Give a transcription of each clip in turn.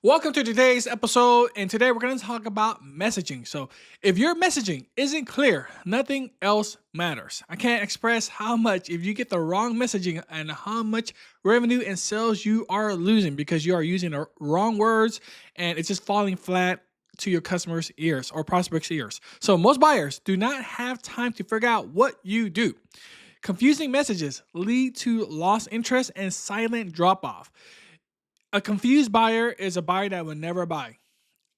Welcome to today's episode, and today we're going to talk about messaging. So, if your messaging isn't clear, nothing else matters. I can't express how much if you get the wrong messaging and how much revenue and sales you are losing because you are using the wrong words and it's just falling flat to your customers' ears or prospects' ears. So, most buyers do not have time to figure out what you do. Confusing messages lead to lost interest and silent drop off. A confused buyer is a buyer that will never buy.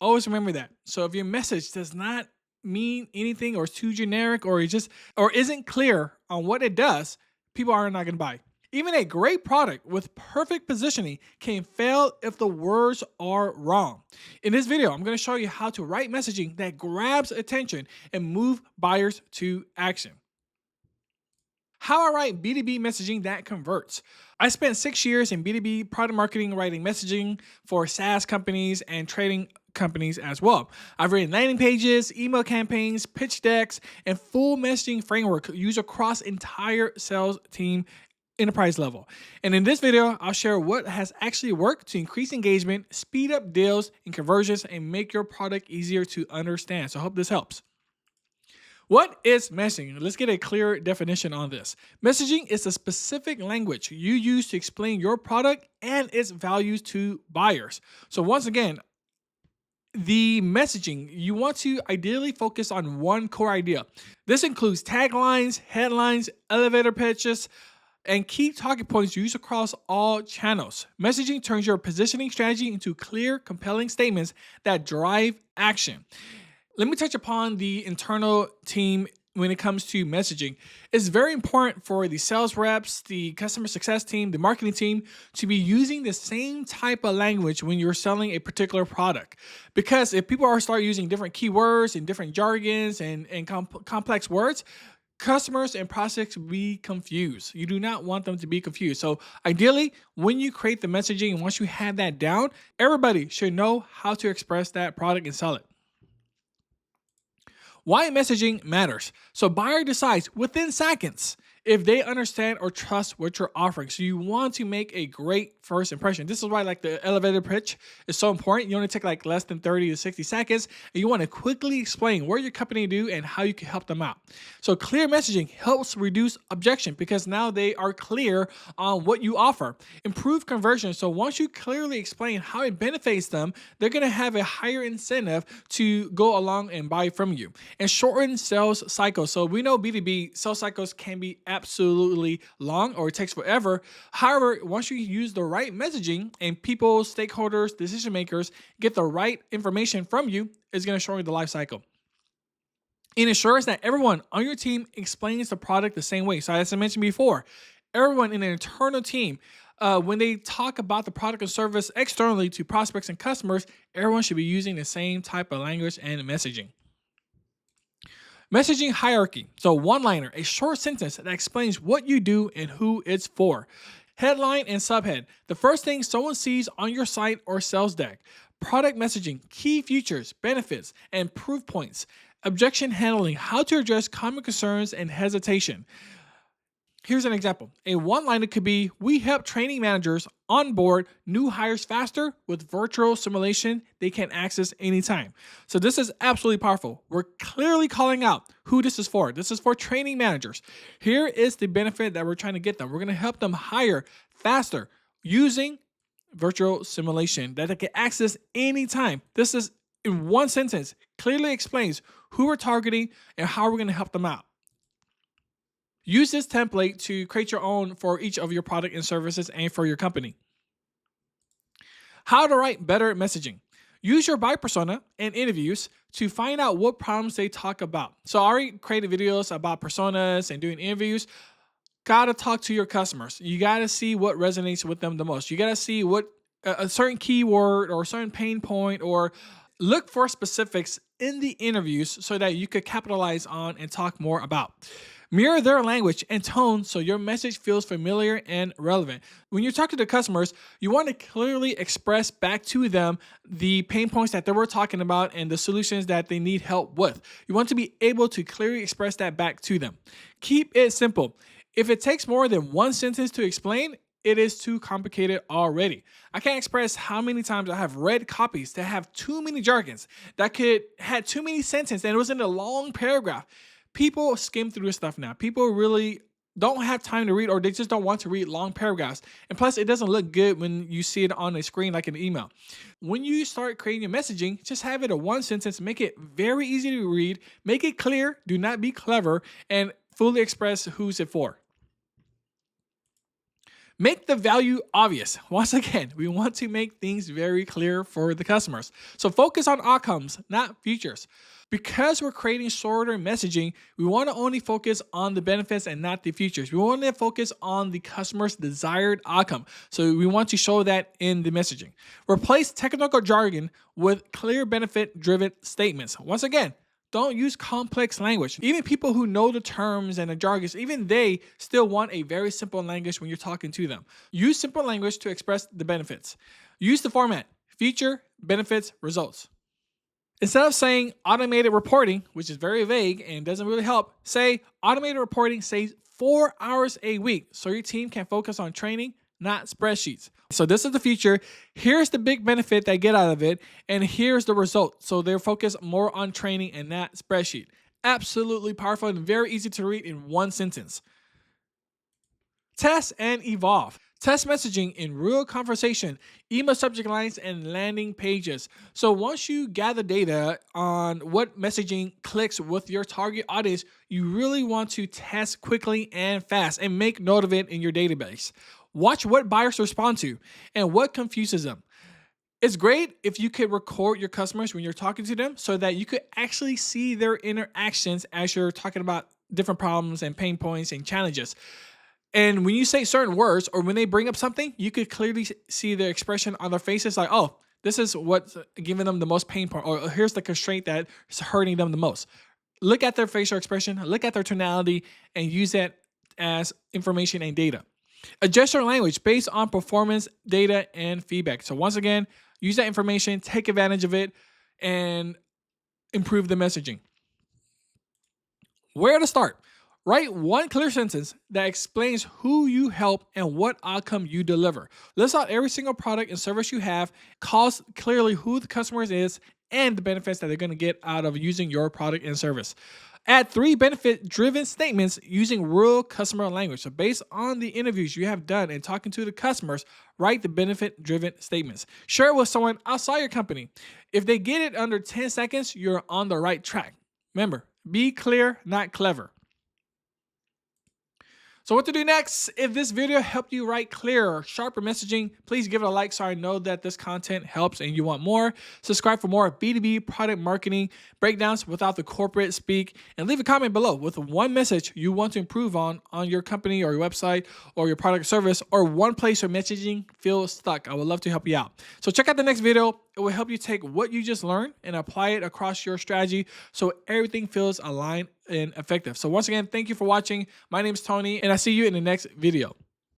Always remember that. So if your message does not mean anything or is too generic or isn't clear on what it does, people are not going to buy. Even a great product with perfect positioning can fail if the words are wrong. In this video, I'm going to show you how to write messaging that grabs attention and move buyers to action. How I write B2B messaging that converts. I spent 6 years in B2B product marketing, writing messaging for SaaS companies and trading companies as well. I've written landing pages, email campaigns, pitch decks, and full messaging framework used across entire sales team enterprise level. And in this video, I'll share what has actually worked to increase engagement, speed up deals and conversions, and make your product easier to understand. So I hope this helps. What is messaging? Let's get a clear definition on this. Messaging is a specific language you use to explain your product and its values to buyers. So once again, the messaging, you want to ideally focus on one core idea. This includes taglines, headlines, elevator pitches, and key talking points used across all channels. Messaging turns your positioning strategy into clear, compelling statements that drive action. Let me touch upon the internal team when it comes to messaging. It's very important for the sales reps, the customer success team, the marketing team to be using the same type of language when you're selling a particular product. Because if people start using different keywords and different jargons and complex words, customers and prospects will be confused. You do not want them to be confused. So ideally, when you create the messaging and once you have that down, everybody should know how to express that product and sell it. Why messaging matters. So buyer decides within seconds if they understand or trust what you're offering. So you want to make a great first impression. This is why the elevator pitch is so important. You only take less than 30 to 60 seconds and you want to quickly explain what your company do and how you can help them out. So clear messaging helps reduce objection because now they are clear on what you offer. Improve conversion. So once you clearly explain how it benefits them, they're going to have a higher incentive to go along and buy from you. And shorten sales cycles. So we know B2B sales cycles can be absolutely long or it takes forever. However, once you use the right messaging and people, stakeholders, decision makers get the right information from you, it's going to shorten the life cycle. It ensures that everyone on your team explains the product the same way. So as I mentioned before, everyone in an internal team, when they talk about the product and service externally to prospects and customers, everyone should be using the same type of language and messaging. Messaging hierarchy. So one-liner, a short sentence that explains what you do and who it's for. Headline and subhead. The first thing someone sees on your site or sales deck. Product messaging, key features, benefits, and proof points. Objection handling, how to address common concerns and hesitation. Here's an example. A one-liner could be, we help training managers onboard new hires faster with virtual simulation they can access anytime. So this is absolutely powerful. We're clearly calling out who this is for. This is for training managers. Here is the benefit that we're trying to get them. We're going to help them hire faster using virtual simulation that they can access anytime. This is in one sentence, clearly explains who we're targeting and how we're going to help them out. Use this template to create your own for each of your product and services and for your company. How to write better messaging. Use your buyer persona and interviews to find out what problems they talk about. So I already created videos about personas and doing interviews. Gotta talk to your customers. You gotta see what resonates with them the most. You gotta see what a certain keyword or a certain pain point, or look for specifics in the interviews so that you could capitalize on and talk more about. Mirror their language and tone so your message feels familiar and relevant. When you talk to the customers, you want to clearly express back to them the pain points that they were talking about and the solutions that they need help with. You want to be able to clearly express that back to them. Keep it simple. If it takes more than one sentence to explain, it is too complicated already. I can't express how many times I have read copies that have too many jargons, that could had too many sentences, and it was in a long paragraph. People skim through this stuff now. People really don't have time to read, or they just don't want to read long paragraphs. And plus, it doesn't look good when you see it on a screen like an email. When you start creating your messaging, just have it a one sentence, make it very easy to read, make it clear, do not be clever, and fully express who's it for. Make the value obvious. Once again, we want to make things very clear for the customers. So focus on outcomes, not features. Because we're creating shorter messaging, we want to only focus on the benefits and not the features. We want to focus on the customer's desired outcome. So we want to show that in the messaging. Replace technical jargon with clear benefit-driven statements. Once again, don't use complex language. Even people who know the terms and the jargons, even they still want a very simple language when you're talking to them. Use simple language to express the benefits. Use the format: feature, benefits, results. Instead of saying automated reporting, which is very vague and doesn't really help, say automated reporting saves 4 hours a week so your team can focus on training, not spreadsheets. So this is the feature. Here's the big benefit they get out of it, and here's the result. So they're focused more on training and not spreadsheet. Absolutely powerful and very easy to read in one sentence. Test and evolve. Test messaging in real conversation, email subject lines, and landing pages. So once you gather data on what messaging clicks with your target audience, you really want to test quickly and fast and make note of it in your database. Watch what buyers respond to and what confuses them. It's great if you could record your customers when you're talking to them so that you could actually see their interactions as you're talking about different problems and pain points and challenges. And when you say certain words or when they bring up something, you could clearly see their expression on their faces like, oh, this is what's giving them the most pain point, or here's the constraint that's hurting them the most. Look at their facial expression, look at their tonality, and use that as information and data. Adjust your language based on performance, data, and feedback. So once again, use that information, take advantage of it, and improve the messaging. Where to start? Write one clear sentence that explains who you help and what outcome you deliver. List out every single product and service you have, calls clearly who the customer is, and the benefits that they're going to get out of using your product and service. Add 3 benefit-driven statements using real customer language. So based on the interviews you have done and talking to the customers, write the benefit-driven statements. Share it with someone outside your company. If they get it under 10 seconds, you're on the right track. Remember, be clear, not clever. So what to do next? If this video helped you write clearer, sharper messaging, please give it a like so I know that this content helps and you want more. Subscribe for more B2B product marketing breakdowns without the corporate speak, and leave a comment below with one message you want to improve on your company or your website or your product or service, or one place your messaging feels stuck. I would love to help you out. So check out the next video. It will help you take what you just learned and apply it across your strategy so everything feels aligned and effective. So once again, thank you for watching. My name is Tony, and I see you in the next video.